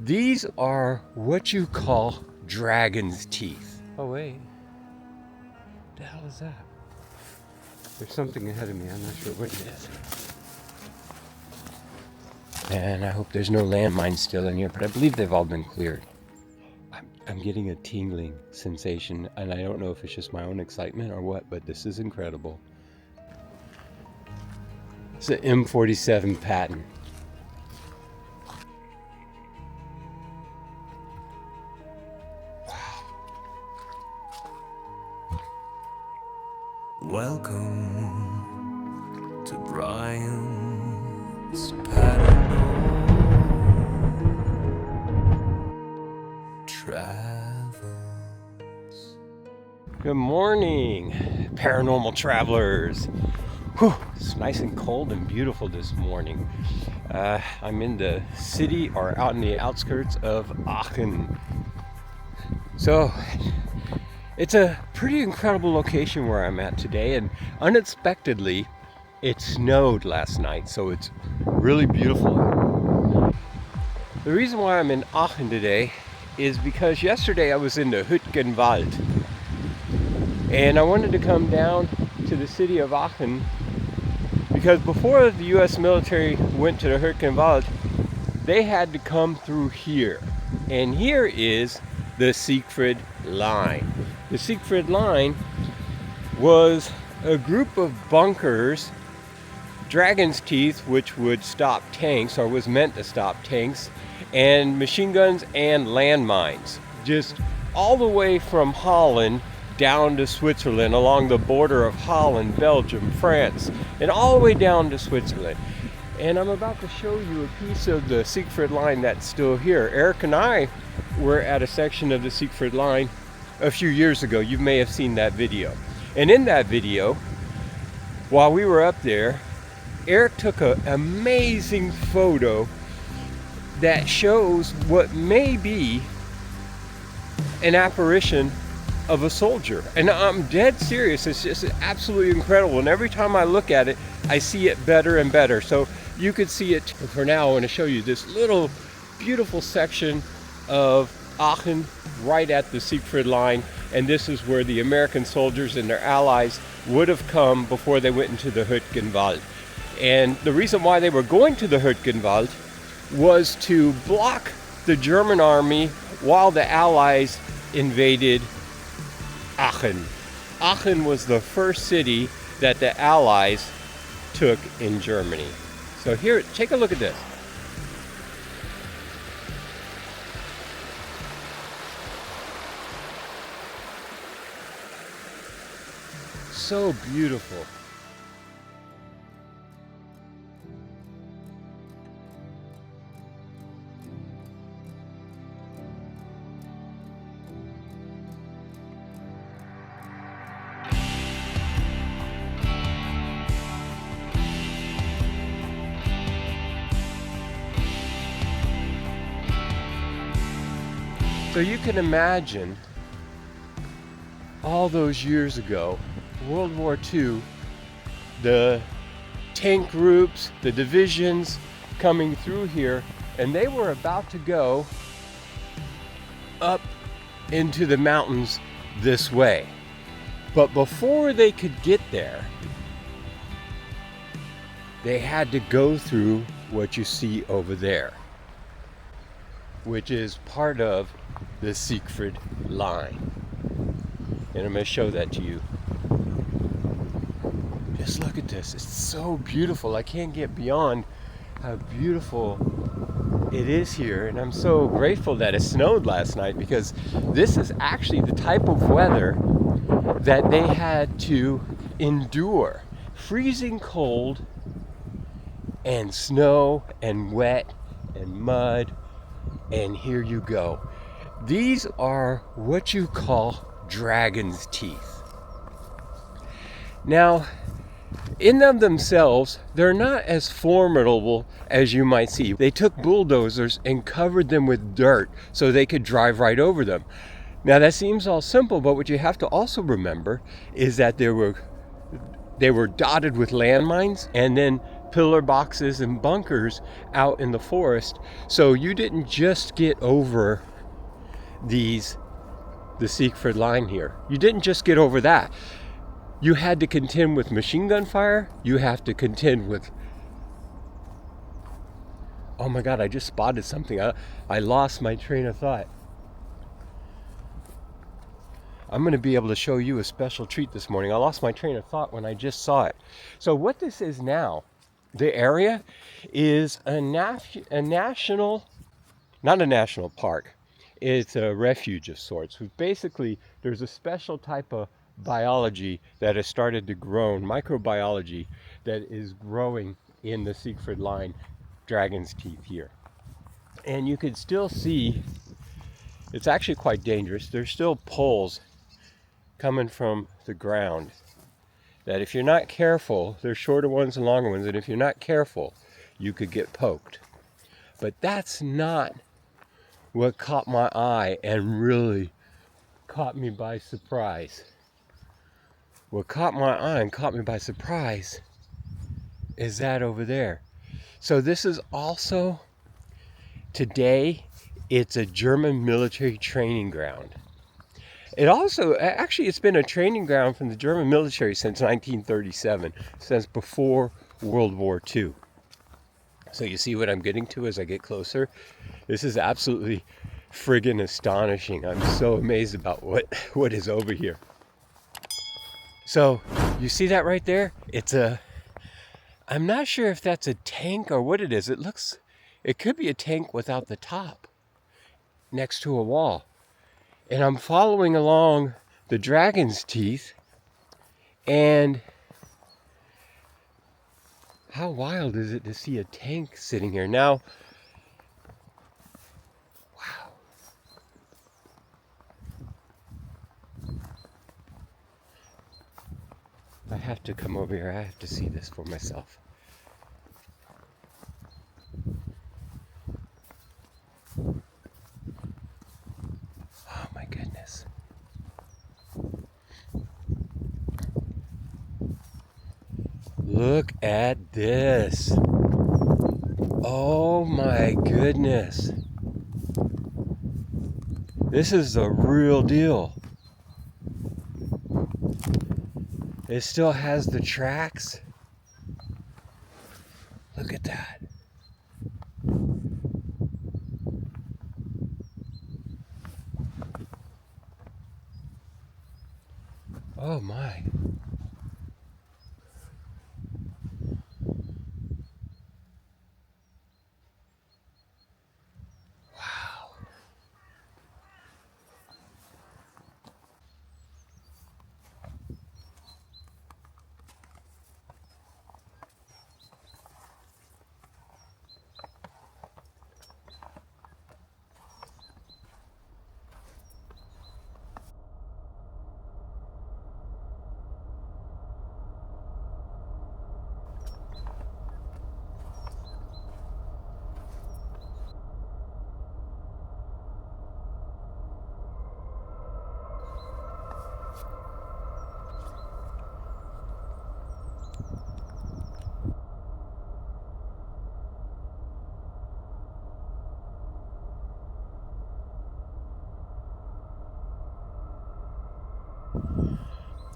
These are what you call dragon's teeth. Oh wait, what the hell is that? There's something ahead of me, I'm not sure what it is. And I hope there's no landmines still in here, but I believe they've all been cleared. I'm getting a tingling sensation, and I don't know if it's just my own excitement or what, but this is incredible. It's an M47 patent. Welcome to Bryan's Paranormal Travels. Good morning, paranormal travelers. Whew, it's nice and cold and beautiful this morning. I'm in the city or out in the outskirts of Aachen. So, it's a pretty incredible location where I'm at today, and unexpectedly, it snowed last night, so it's really beautiful. The reason why I'm in Aachen today is because yesterday I was in the Hürtgen Forest, and I wanted to come down to the city of Aachen because before the U.S. military went to the Hürtgen Forest, they had to come through here, and here is the Siegfried Line. The Siegfried Line was a group of bunkers, dragon's teeth, which would stop tanks or was meant to stop tanks, and machine guns and landmines, just all the way from Holland down to Switzerland, along the border of Holland, Belgium, France, and all the way down to Switzerland. And I'm about to show you a piece of the Siegfried Line that's still here. Eric and I were at a section of the Siegfried Line a few years ago. You may have seen that video. And in that video, while we were up there, Eric took an amazing photo that shows what may be an apparition of a soldier. And I'm dead serious. It's just absolutely incredible. And every time I look at it, I see it better and better. So you could see it. And for now, I want to show you this little beautiful section of Aachen right at the Siegfried Line, and this is where the American soldiers and their allies would have come before they went into the Hürtgen Forest. And the reason why they were going to the Hürtgen Forest was to block the German army while the allies invaded Aachen. Aachen was the first city that the allies took in Germany. So here, take a look at this. So beautiful. So you can imagine all those years ago, World War II, the tank groups, the divisions coming through here, and they were about to go up into the mountains this way. But before they could get there, they had to go through what you see over there, which is part of the Siegfried Line. And I'm going to show that to you. Just look at this. It's so beautiful. I can't get beyond how beautiful it is here. And I'm so grateful that it snowed last night, because this is actually the type of weather that they had to endure. Freezing cold and snow and wet and mud. And here you go. These are what you call dragon's teeth. Now, in of themselves, they're not as formidable as you might see. They took bulldozers and covered them with dirt so they could drive right over them. Now that seems all simple, but what you have to also remember is that they were dotted with landmines and then pillar boxes and bunkers out in the forest. So you didn't just get over the Siegfried Line here. You didn't just get over that. You had to contend with machine gun fire. You have to contend with... Oh my God, I just spotted something. I lost my train of thought. I'm going to be able to show you a special treat this morning. I lost my train of thought when I just saw it. So what this is now, the area is a national, not a national park. It's a refuge of sorts. Basically, there's a special type of biology that has started to grow, microbiology, that is growing in the Siegfried Line dragon's teeth here. And you can still see, it's actually quite dangerous. There's still poles coming from the ground that if you're not careful, there's shorter ones and longer ones, and if you're not careful, you could get poked. But that's not what caught my eye and really caught me by surprise. What caught my eye and caught me by surprise is that over there. So this is also, today, it's a German military training ground. It also, actually, it's been a training ground from the German military since 1937, since before World War II. So you see what I'm getting to as I get closer? This is absolutely friggin' astonishing. I'm so amazed about what is over here. So you see that right there? I'm not sure if that's a tank or what it is. It could be a tank without the top next to a wall. And I'm following along the dragon's teeth, and how wild is it to see a tank sitting here? Now, wow. I have to come over here. I have to see this for myself. Oh my goodness. Look at this. Oh my goodness. This is the real deal. It still has the tracks. Look at that. Oh my. Wow.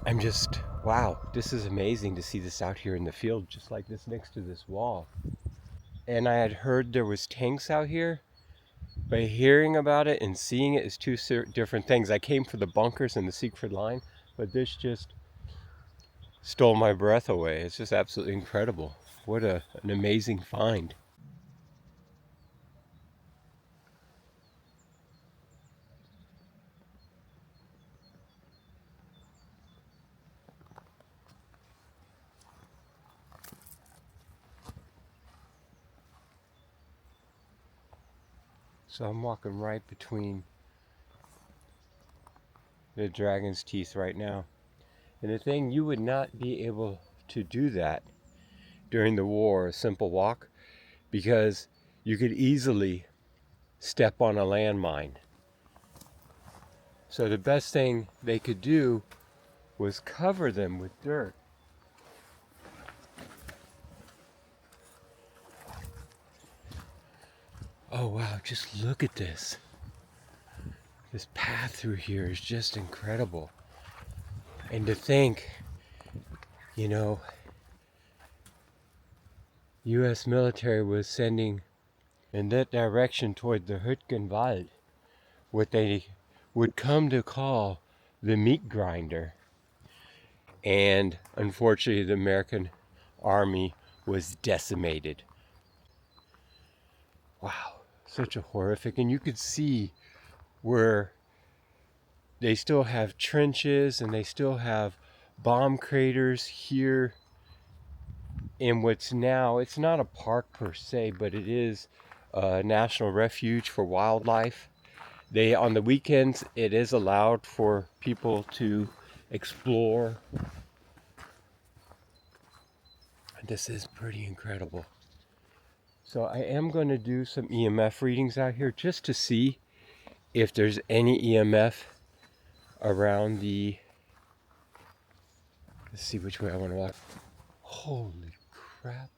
I'm just, wow, this is amazing to see this out here in the field, just like this next to this wall. And I had heard there was tanks out here, but hearing about it and seeing it is two different things. I came for the bunkers and the Siegfried Line, but this just stole my breath away. It's just absolutely incredible. What an amazing find. So I'm walking right between the dragon's teeth right now. And the thing, you would not be able to do that during the war, a simple walk, because you could easily step on a landmine. So the best thing they could do was cover them with dirt. Oh wow, just look at this. This path through here is just incredible. And to think, you know, US military was sending in that direction toward the Hürtgen Wald, what they would come to call the meat grinder. And unfortunately, the American army was decimated. Wow, such a horrific. And you could see where they still have trenches and they still have bomb craters here in what's now, it's not a park per se, but it is a national refuge for wildlife. They, on the weekends, it is allowed for people to explore. This is pretty incredible. So I am going to do some EMF readings out here just to see if there's any EMF around the, let's see which way I want to walk. Holy crap.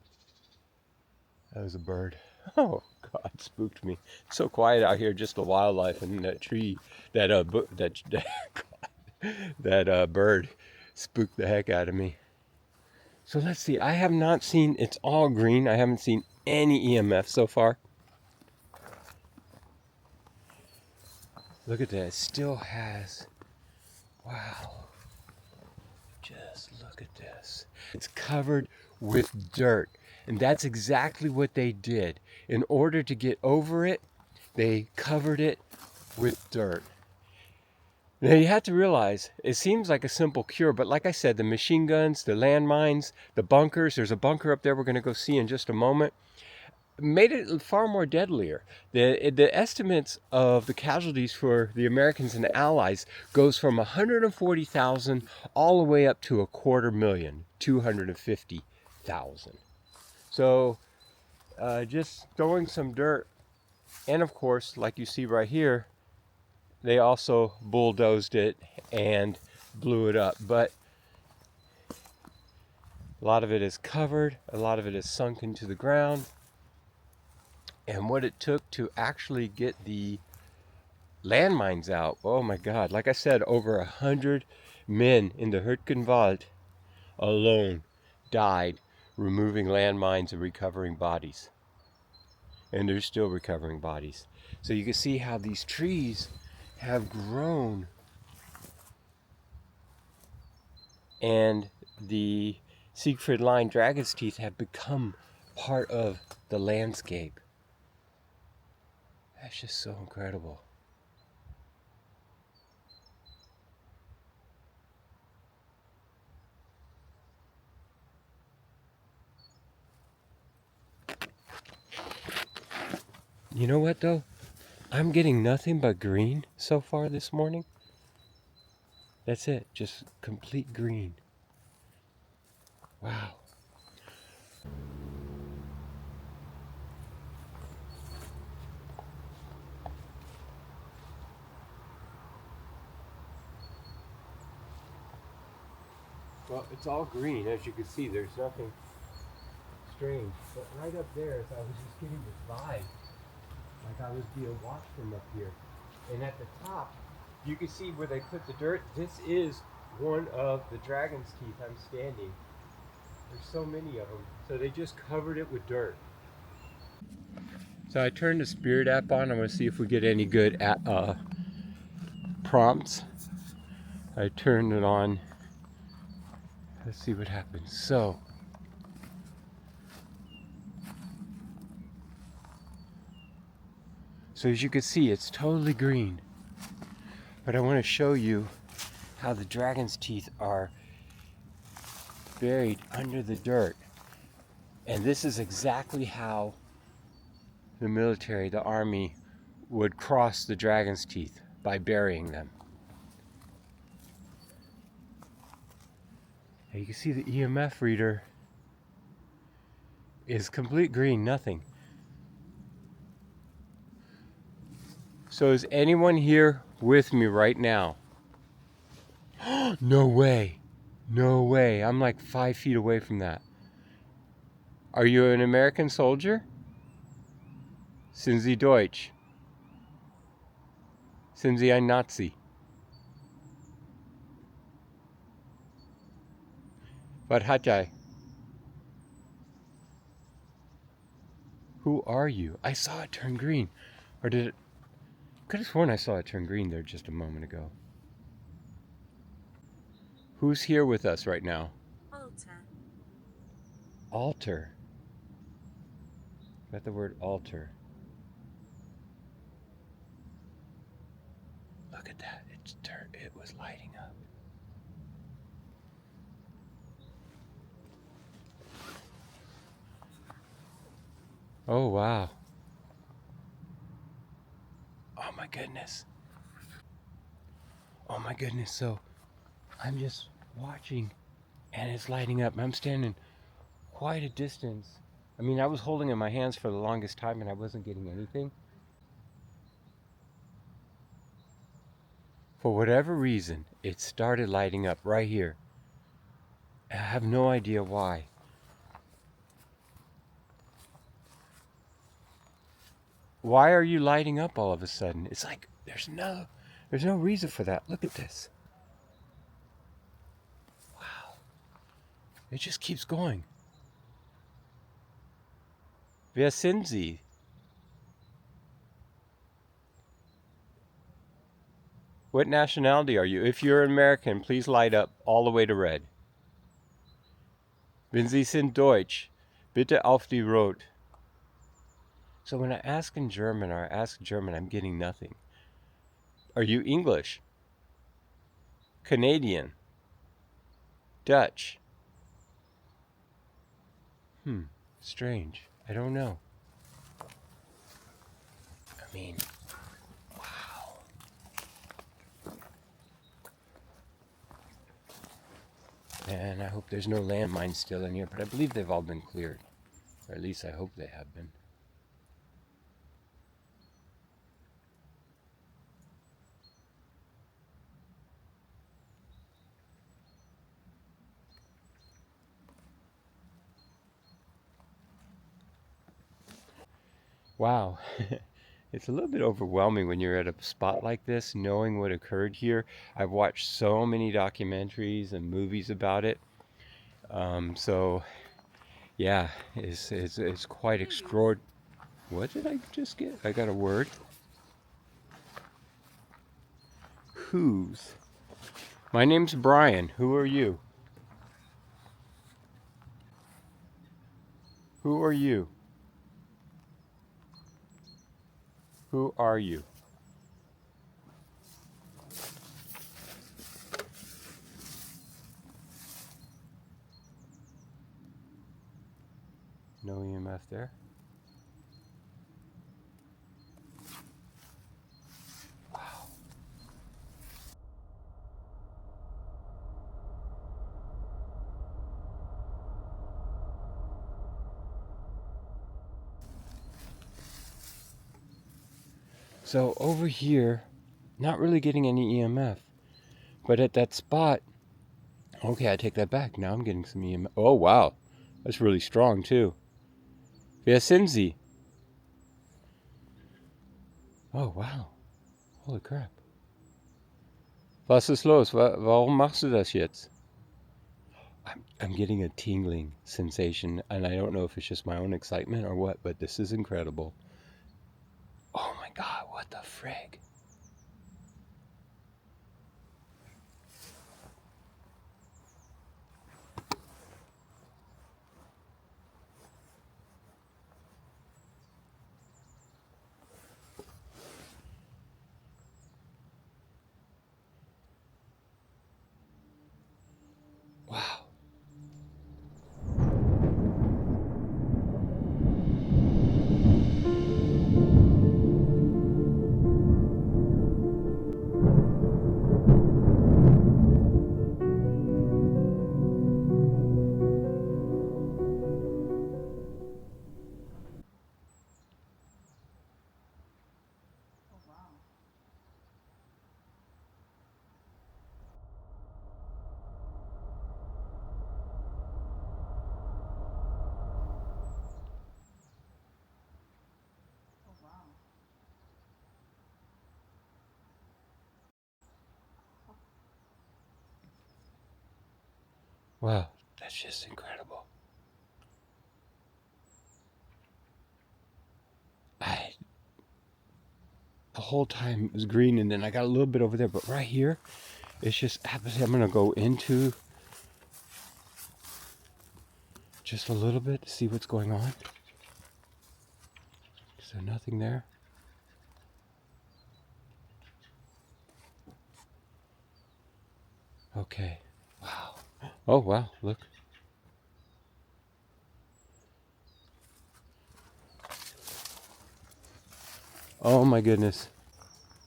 That was a bird. Oh God, spooked me. It's so quiet out here, just the wildlife and that tree, that bird spooked the heck out of me. So let's see. I have not seen, it's all green. I haven't seen any EMF so far. Look at that. It still has, wow. Just look at this. It's covered with dirt. And that's exactly what they did. In order to get over it, they covered it with dirt. Now you have to realize, it seems like a simple cure, but like I said, the machine guns, the landmines, the bunkers, there's a bunker up there we're going to go see in just a moment, made it far more deadlier. The estimates of the casualties for the Americans and the Allies goes from 140,000 all the way up to 250,000, 250,000. So just throwing some dirt, and of course, like you see right here, they also bulldozed it and blew it up. But a lot of it is covered, a lot of it is sunk into the ground. And what it took to actually get the landmines out, oh my God, like I said, over 100 men in the Hürtgen Wald alone died removing landmines and recovering bodies. And they're still recovering bodies. So you can see how these trees have grown, and the Siegfried Line dragon's teeth have become part of the landscape. That's just so incredible. You know what though? I'm getting nothing but green so far this morning. That's it, just complete green. Wow. Well, it's all green, as you can see. There's nothing strange. But right up there, I was just getting this vibe, like I was being watched from up here. And at the top, you can see where they put the dirt. This is one of the dragon's teeth. I'm standing. There's so many of them. So they just covered it with dirt. So I turned the Spirit app on. I want to see if we get any good prompts. I turned it on. Let's see what happens. So as you can see, it's totally green. But I want to show you how the dragon's teeth are buried under the dirt. And this is exactly how the military, the army, would cross the dragon's teeth, by burying them. And you can see the EMF reader is complete green, nothing. So is anyone here with me right now? No way. No way. I'm like 5 feet away from that. Are you an American soldier? Sind Sie Deutsch? Sind Sie ein Nazi? What hat I? Who are you? I saw it turn green. Or did it? Could have sworn I saw it turn green there just a moment ago. Who's here with us right now? Alter. Alter. Got the word alter. Look at that. It was lighting up. Oh, wow. Oh, my goodness. Oh, my goodness. So I'm just watching and it's lighting up. I'm standing quite a distance. I mean, I was holding it in my hands for the longest time and I wasn't getting anything. For whatever reason, it started lighting up right here. I have no idea why. Why are you lighting up all of a sudden? It's like there's no reason for that. Look at this. Wow. It just keeps going. Wer sind Sie? What nationality are you? If you're American, please light up all the way to red. Wenn Sie sind Deutsch, bitte auf die Rot. So when I ask in German or I ask German, I'm getting nothing. Are you English? Canadian? Dutch? Strange. I don't know. I mean, wow. And I hope there's no landmines still in here, but I believe they've all been cleared. Or at least I hope they have been. Wow. It's a little bit overwhelming when you're at a spot like this, knowing what occurred here. I've watched so many documentaries and movies about it. So, yeah, it's quite extraordinary. What did I just get? I got a word. Whose? My name's Bryan. Who are you? Who are you? Who are you? No EMF there. Wow. So over here, not really getting any EMF. But at that spot, okay, I take that back. Now I'm getting some EMF. Oh, wow. That's really strong, too. Wer sind Sie? Oh, wow. Holy crap. Was ist los? Warum machst du das jetzt? I'm getting a tingling sensation, and I don't know if it's just my own excitement or what, but this is incredible. Oh my God, what the frig? Wow. Wow, that's just incredible. The whole time it was green, and then I got a little bit over there, but right here, it's just absolutely. I'm gonna go into just a little bit to see what's going on. Is there nothing there? Okay. Wow. Oh wow, look. Oh my goodness.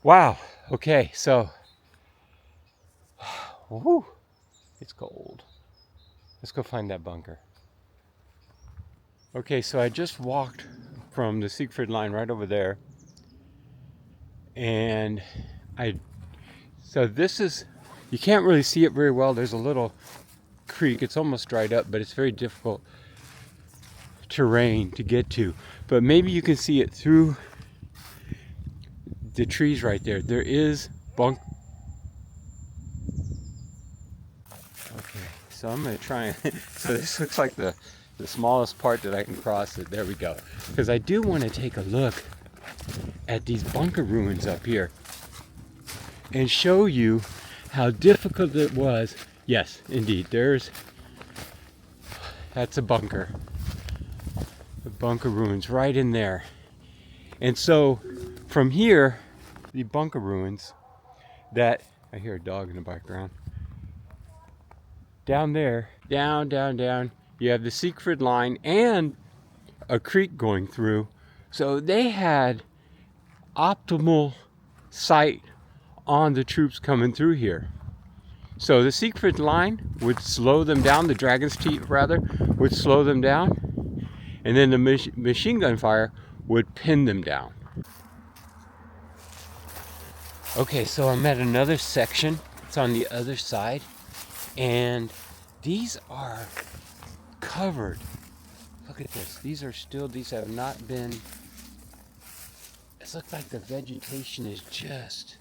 Wow. Okay, so whew, it's cold. Let's go find that bunker. Okay, so I just walked from the Siegfried Line right over there, and so this is, you can't really see it very well. There's a little creek. It's almost dried up, but it's very difficult terrain to get to. But maybe you can see it through the trees right there. There is bunk. Okay, so I'm gonna try and so this looks like the smallest part that I can cross it. There we go. Because I do want to take a look at these bunker ruins up here and show you how difficult it was. Yes, indeed, that's a bunker. The bunker ruins right in there. And so from here, the bunker ruins that, I hear a dog in the background. Down there, down, you have the Siegfried Line and a creek going through. So they had optimal sight on the troops coming through here. So the Siegfried Line would slow them down, the Dragon's Teeth rather, would slow them down, and then the machine gun fire would pin them down. Okay, so I'm at another section. It's on the other side, and these are covered. Look at this. These have not been, it looks like the vegetation is just,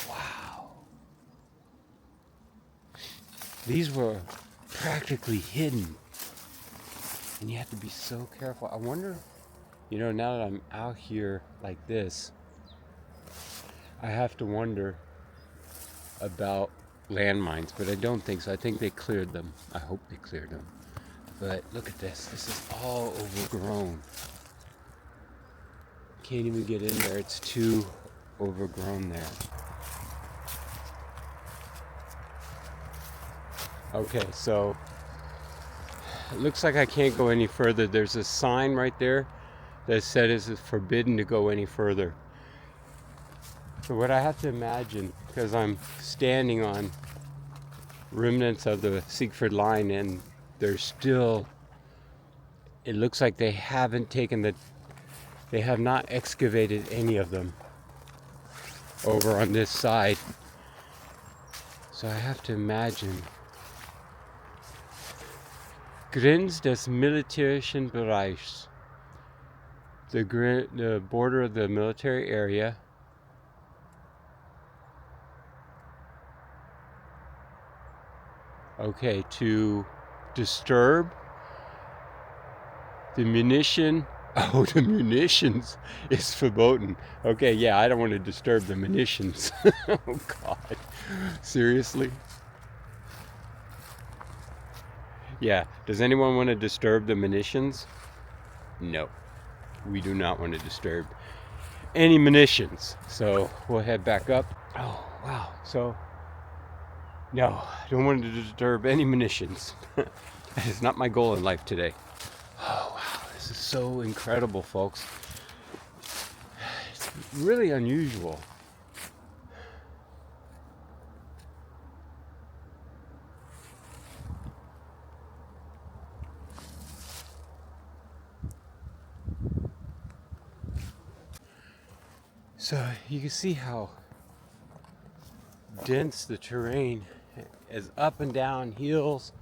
wow. These were practically hidden, and you have to be so careful. I wonder, now that I'm out here like this, I have to wonder about landmines, but I don't think so. I think they cleared them. I hope they cleared them. But look at this. This is all overgrown. Can't even get in there. It's too overgrown there. Okay, so it looks like I can't go any further. There's a sign right there that said it's forbidden to go any further. So what I have to imagine, because I'm standing on remnants of the Siegfried Line, and there's still, it looks like they haven't they have not excavated any of them over on this side. So I have to imagine Grenz des militärischen Bereichs, the border of the military area. Okay, to disturb the munition. Oh, the munitions is verboten. Okay, yeah, I don't want to disturb the munitions. Oh, God. Seriously? Yeah, does anyone want to disturb the munitions? No, we do not want to disturb any munitions. So we'll head back up. Oh, wow. So, no, I don't want to disturb any munitions. That is not my goal in life today. Oh, wow. This is so incredible, folks. It's really unusual. So you can see how dense the terrain is, up and down hills,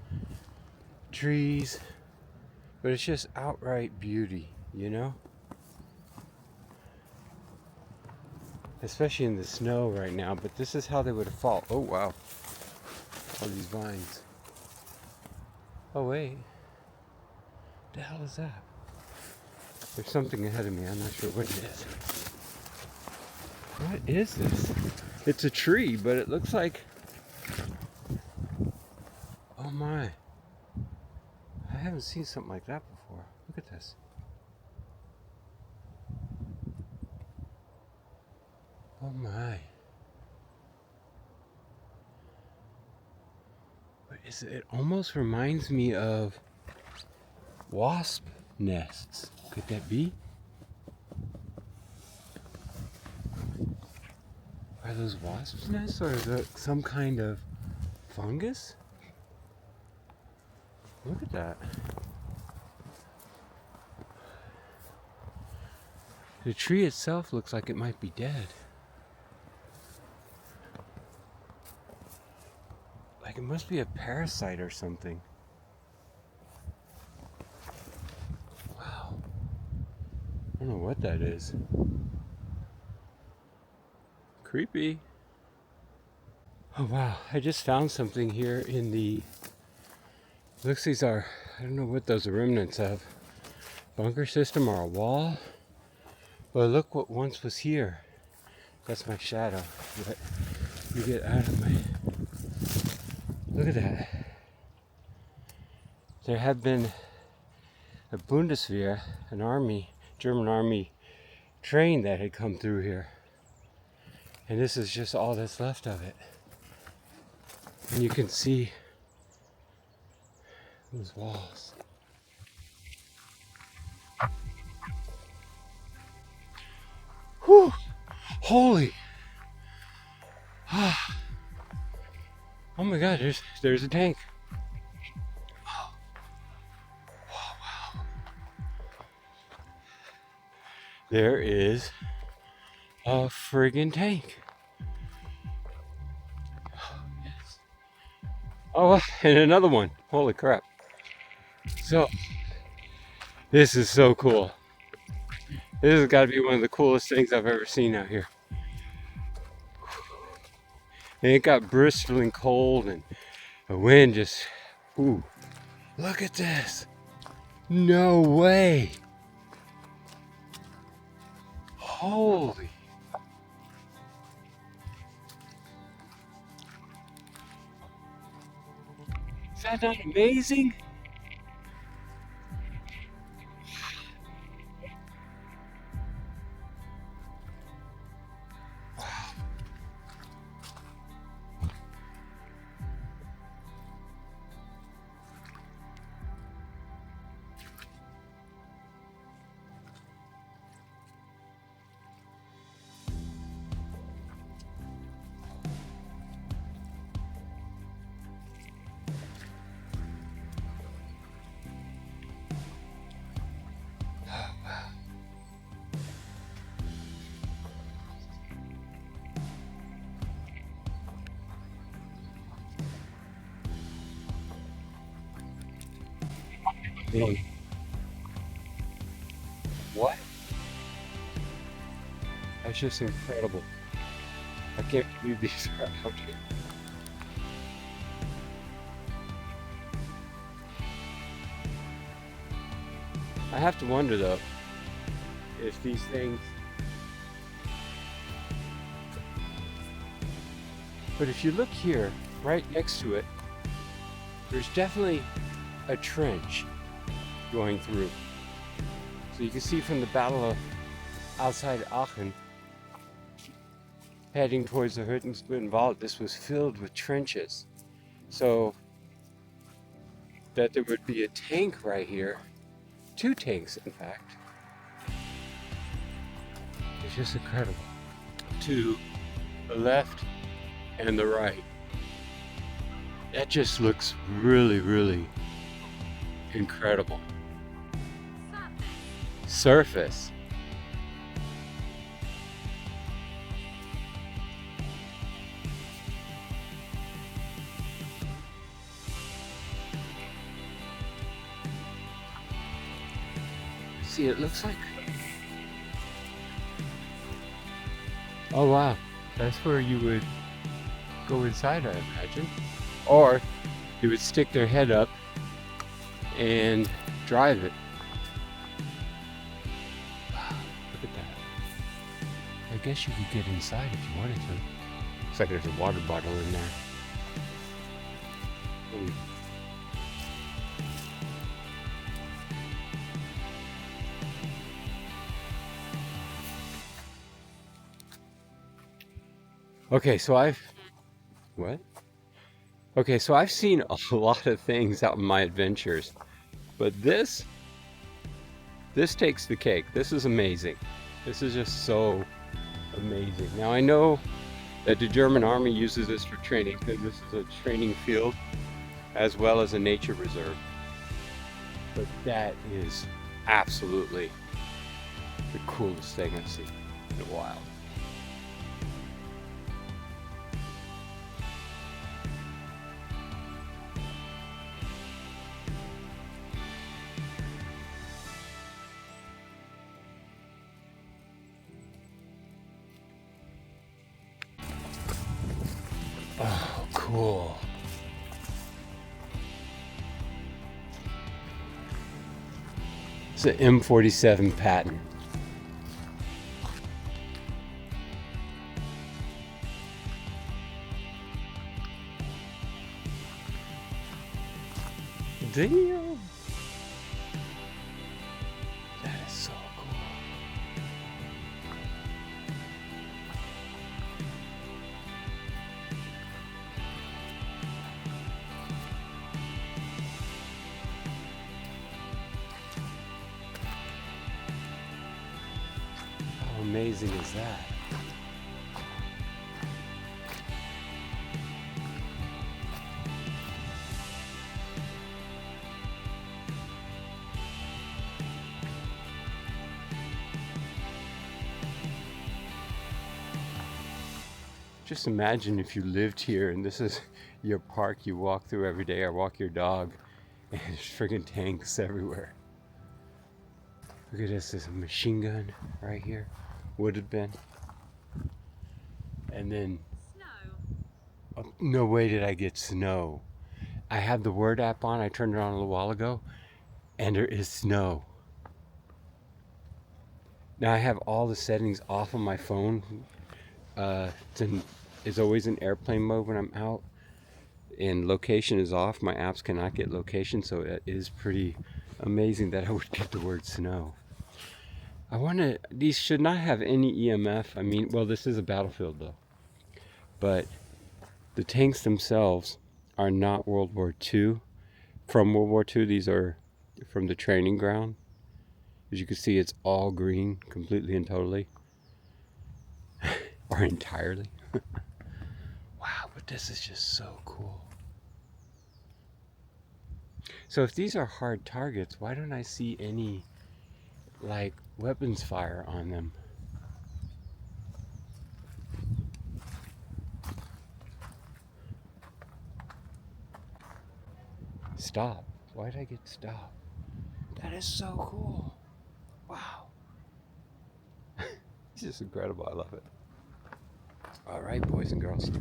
trees, but it's just outright beauty, especially in the snow right now, but this is how they would fall. Oh wow, all these vines. Oh wait, what the hell is that? There's something ahead of me, I'm not sure what it is. What is this? It's a tree, but it looks like, oh my, I haven't seen something like that before. Look at this. Oh my. What is it? It almost reminds me of wasp nests. Could that be? Are those wasp nests, or is it some kind of fungus? Look at that. The tree itself looks like it might be dead. Like it must be a parasite or something. Wow. I don't know what that is. Creepy. Oh wow, I just found something here in the, looks, these are, I don't know what those are remnants of. Bunker system or a wall. But look what once was here. That's my shadow. But you get out of my, look at that. There had been a Bundeswehr, an army, German army train that had come through here. And this is just all that's left of it. And you can see those walls. Whew! Holy! Oh my God! There's a tank. Oh. Wow! There is a friggin' tank. Yes. Oh, and another one. Holy crap! So this is so cool. This has got to be one of the coolest things I've ever seen out here. And it got bristling cold, and the wind just, ooh, look at this. No way. Holy. Is that not amazing? What? That's just incredible. I can't believe these are out here. I have to wonder though, if these things, but if you look here, right next to it, there's definitely a trench going through. So you can see from the battle of outside Aachen, heading towards the Hürtgen Forest, this was filled with trenches. So that there would be a tank right here, 2 tanks in fact. It's just incredible. To the left and the right. That just looks really, really incredible. Surface. See, it looks like Oh wow, that's where you would go inside, I imagine. Or you would stick their head up and drive it. Wow, look at that. I guess you could get inside if you wanted to. Looks like there's a water bottle in there. Ooh. Okay, so what? Okay, so I've seen a lot of things out in my adventures, but this takes the cake. This is amazing. This is just so amazing. Now I know that the German army uses this for training because this is a training field as well as a nature reserve. But that is absolutely the coolest thing I've seen in a while. Oh, cool. It's an M47 patent. Damn. That is so cool. How amazing is that? Just imagine if you lived here and this is your park you walk through every day or walk your dog and there's friggin' tanks everywhere. Look at this, there's a machine gun right here. Would have been. And then oh, no way did I get snow. I have the Word app on, I turned it on a little while ago, and there is snow. Now I have all the settings off on my phone. It's always in airplane mode when I'm out, and location is off. My apps cannot get location, so it is pretty amazing that I would get the word snow. I wonder, these should not have any EMF. I mean, well, this is a battlefield though, but the tanks themselves are not World War II. From World War II, these are from the training ground. As you can see, it's all green, completely and totally. Or entirely. Wow, but this is just so cool. So if these are hard targets, why don't I see any like weapons fire on them? Stop. Why did I get stopped? That is so cool. Wow. It's just incredible. I love it. All right, boys and girls.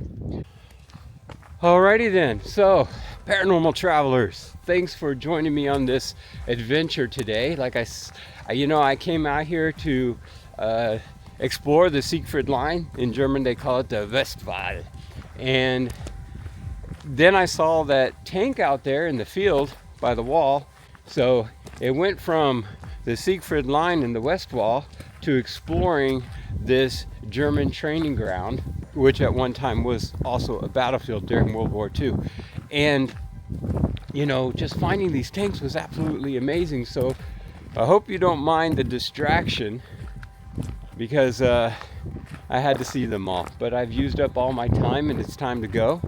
Alrighty then. So, paranormal travelers, thanks for joining me on this adventure today. Like I came out here to explore the Siegfried Line. In German, they call it the Westwall. And then I saw that tank out there in the field by the wall. So it went from the Siegfried Line in the Westwall to exploring this German training ground, which at one time was also a battlefield during World War II. And, you know, just finding these tanks was absolutely amazing. So I hope you don't mind the distraction, because I had to see them all. But I've used up all my time and it's time to go.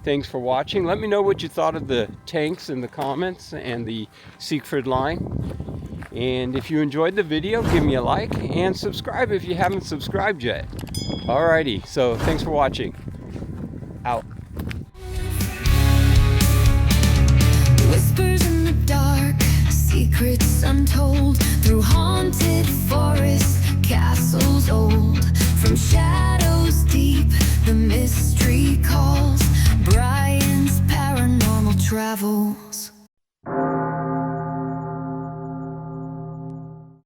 Thanks for watching. Let me know what you thought of the tanks in the comments and the Siegfried Line. And if you enjoyed the video, give me a like and subscribe if you haven't subscribed yet. Alrighty, so thanks for watching. Out. Whispers in the dark, secrets untold, through haunted forests, castles old, from shadows. The mystery calls Bryan's paranormal travel.